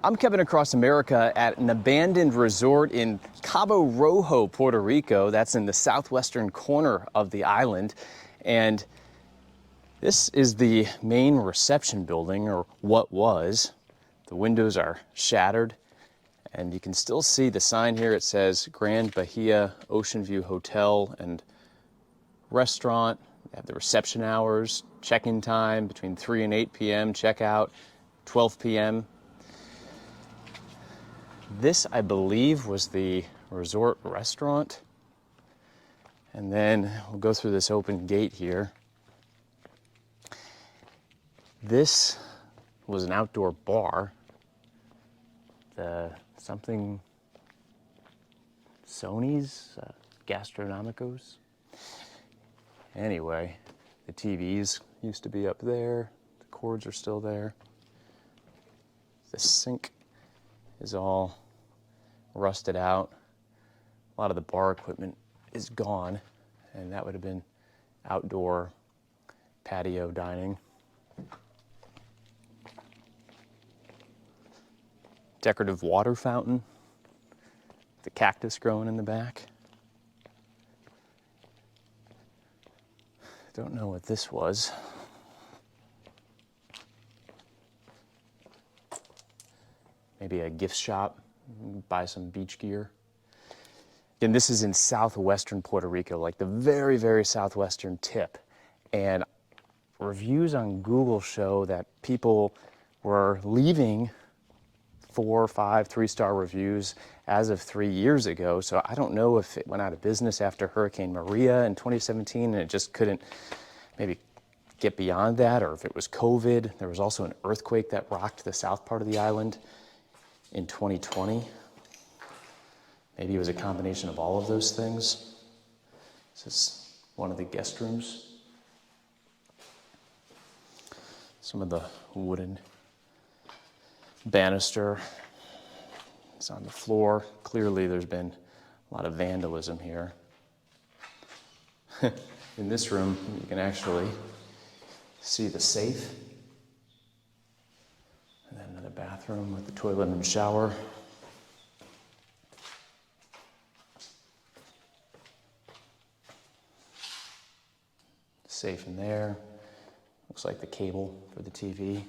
I'm Kevin across America at an abandoned resort in Cabo Rojo, Puerto Rico. That's in the southwestern corner of the island. And this is the main reception building, or what was. The windows are shattered, and you can still see the sign here. It says Grand Bahia Ocean View Hotel and Restaurant. They have the reception hours, check-in time between 3 and 8 p.m., checkout 12 p.m. This, I believe, was the resort restaurant. And then we'll go through this open gate here. This was an outdoor bar. Something Sony's Gastronomicos. Anyway, the TVs used to be up there. The cords are still there. The sink is all rusted out. A lot of the bar equipment is gone, and that would have been outdoor patio dining. Decorative water fountain. The cactus growing in the back. Don't know what this was. Maybe a gift shop, buy some beach gear. And this is in southwestern Puerto Rico, like the very, very southwestern tip. And reviews on Google show that people were leaving 4, 5, 3-star reviews as of 3 years ago. So I don't know if it went out of business after Hurricane Maria in 2017 and it just couldn't maybe get beyond that, or if it was COVID. There was also an earthquake that rocked the south part of the island in 2020. Maybe it was a combination of all of those things. This is one of the guest rooms. Some of the wooden banister is on the floor. Clearly there's been a lot of vandalism here. In this room, you can actually see the safe. And then another bathroom with the toilet and shower. Safe in there. Looks like the cable for the TV.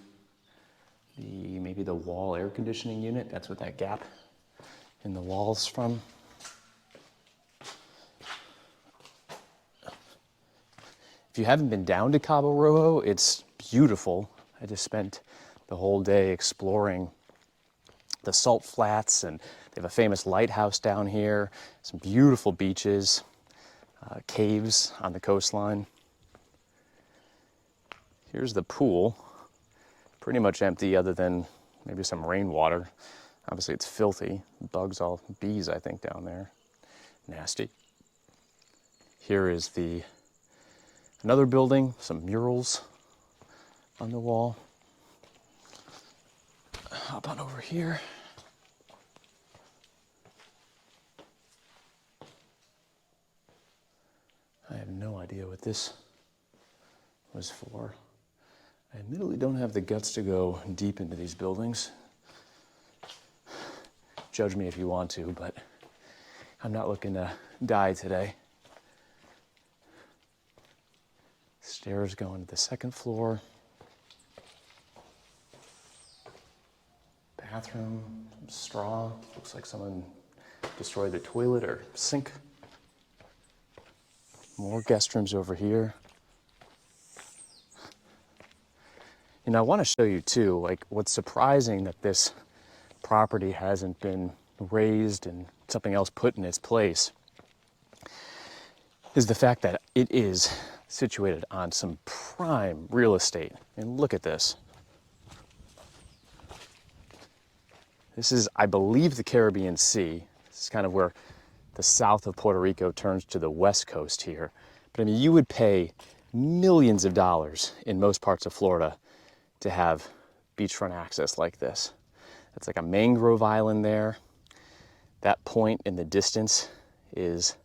Maybe the wall air conditioning unit. That's what that gap in the wall's from. If you haven't been down to Cabo Rojo, it's beautiful. I just spent the whole day exploring the salt flats, and they have a famous lighthouse down here, some beautiful beaches, caves on the coastline. Here's the pool, pretty much empty other than maybe some rainwater. Obviously it's filthy, bees I think down there, nasty. Here is another building, some murals on the wall. Hop on over here. I have no idea what this was for. I admittedly don't have the guts to go deep into these buildings. Judge me if you want to, but I'm not looking to die today. Stairs going to the second floor. Bathroom, some straw. Looks like someone destroyed the toilet or sink. More guest rooms over here. You know, I want to show you too, like what's surprising that this property hasn't been raised and something else put in its place is the fact that it is situated on some prime real estate. And look at this. This is, I believe, the Caribbean Sea. This is kind of where the south of Puerto Rico turns to the west coast here. But I mean, you would pay millions of dollars in most parts of Florida to have beachfront access like this. It's like a mangrove island there. That point in the distance is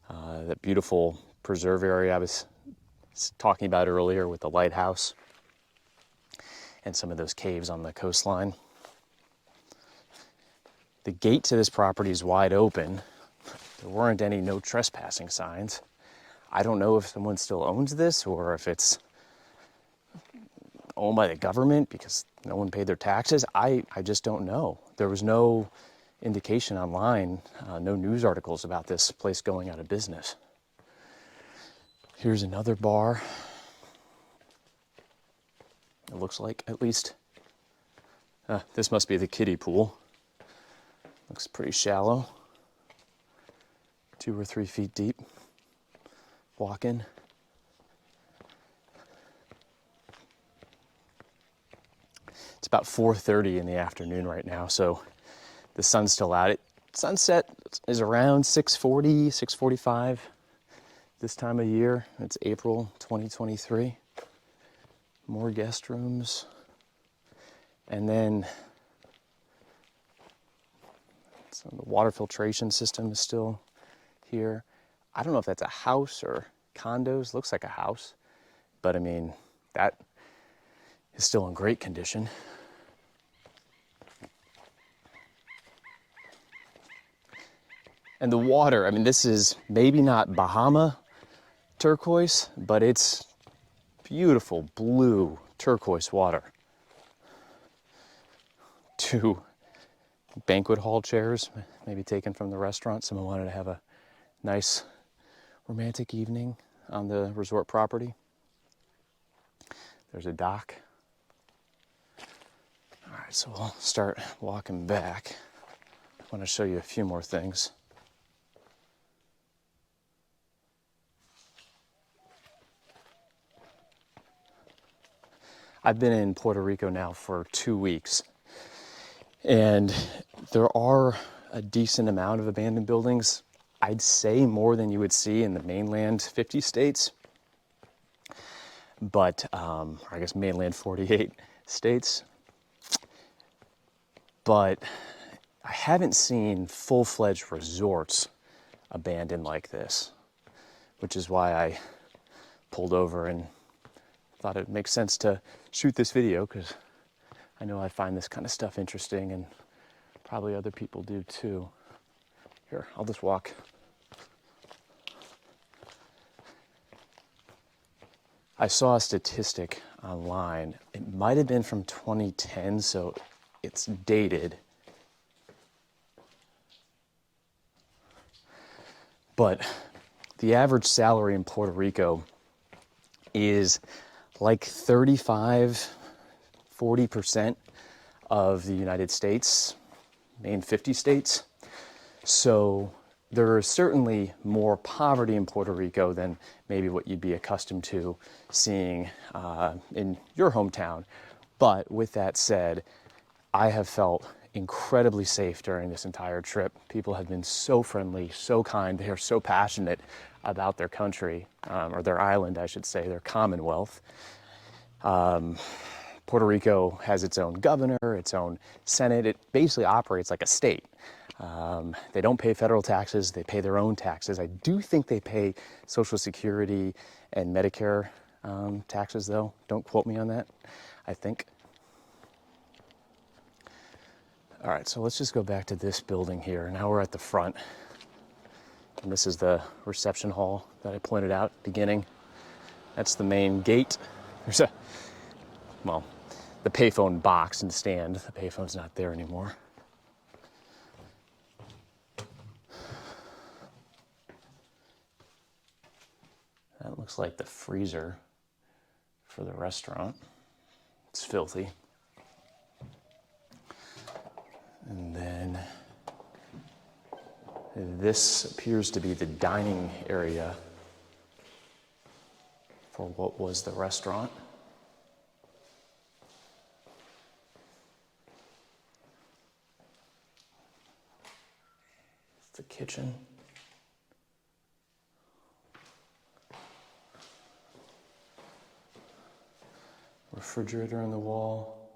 that beautiful preserve area I was talking about earlier with the lighthouse and some of those caves on the coastline. The gate to this property is wide open. There weren't any no trespassing signs. I don't know if someone still owns this or if it's owned by the government because no one paid their taxes. I just don't know. There was no indication online, no news articles about this place going out of business. Here's another bar. It looks like, at least. This must be the kiddie pool. Looks pretty shallow. 2 or 3 feet deep. Walk in. It's about 4:30 in the afternoon right now, so the sun's still out. Sunset is around 6:40, 6:45 this time of year. It's April 2023. More guest rooms. And then so the water filtration system is still here. I don't know if that's a house or condos. Looks like a house. But I mean, that is still in great condition. And the water, I mean, this is maybe not Bahama turquoise, but it's beautiful blue turquoise water. 2 banquet hall chairs, maybe taken from the restaurant. Someone wanted to have a nice romantic evening on the resort property. There's a dock. All right, so we'll start walking back. I want to show you a few more things. I've been in Puerto Rico now for 2 weeks, and there are a decent amount of abandoned buildings. I'd say more than you would see in the mainland 50 states, but I guess mainland 48 states. But I haven't seen full-fledged resorts abandoned like this, which is why I pulled over and thought it makes sense to shoot this video, because I know I find this kind of stuff interesting and probably other people do too. Here, I'll just walk. I saw a statistic online. It might have been from 2010, so it's dated. But the average salary in Puerto Rico is like 40% of the United States, main 50 states. So there is certainly more poverty in Puerto Rico than maybe what you'd be accustomed to seeing in your hometown. But with that said, I have felt incredibly safe during this entire trip. People have been so friendly, so kind. They are so passionate about their country, or their island, I should say, their commonwealth. Puerto Rico has its own governor, its own Senate. It basically operates like a state. They don't pay federal taxes. They pay their own taxes. I do think they pay Social Security and Medicare taxes, though. Don't quote me on that, I think. All right, so let's just go back to this building here. Now we're at the front. And this is the reception hall that I pointed out at the beginning. That's the main gate. There's the payphone box and stand. The payphone's not there anymore. That looks like the freezer for the restaurant. It's filthy. And then this appears to be the dining area for what was the restaurant. It's the kitchen. Refrigerator on the wall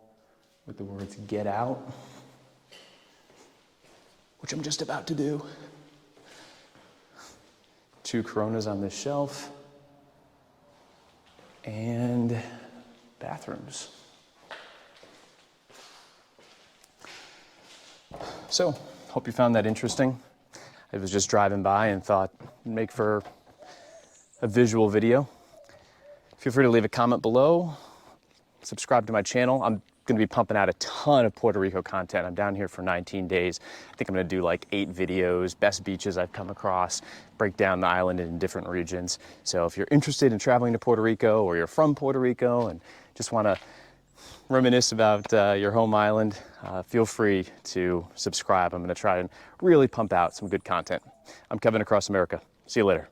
with the words "Get Out," which I'm just about to do. 2 Coronas on this shelf. And bathrooms. So, Hope you found that interesting. I was just driving by and thought it'd make for a visual video. Feel free to leave a comment below. Subscribe to my channel. I'm going to be pumping out a ton of Puerto Rico content. I'm down here for 19 days. I think I'm going to do like 8 videos, best beaches I've come across, break down the island in different regions. So if you're interested in traveling to Puerto Rico, or you're from Puerto Rico and just want to reminisce about your home island, feel free to subscribe. I'm going to try and really pump out some good content. I'm Kevin across America. See you later.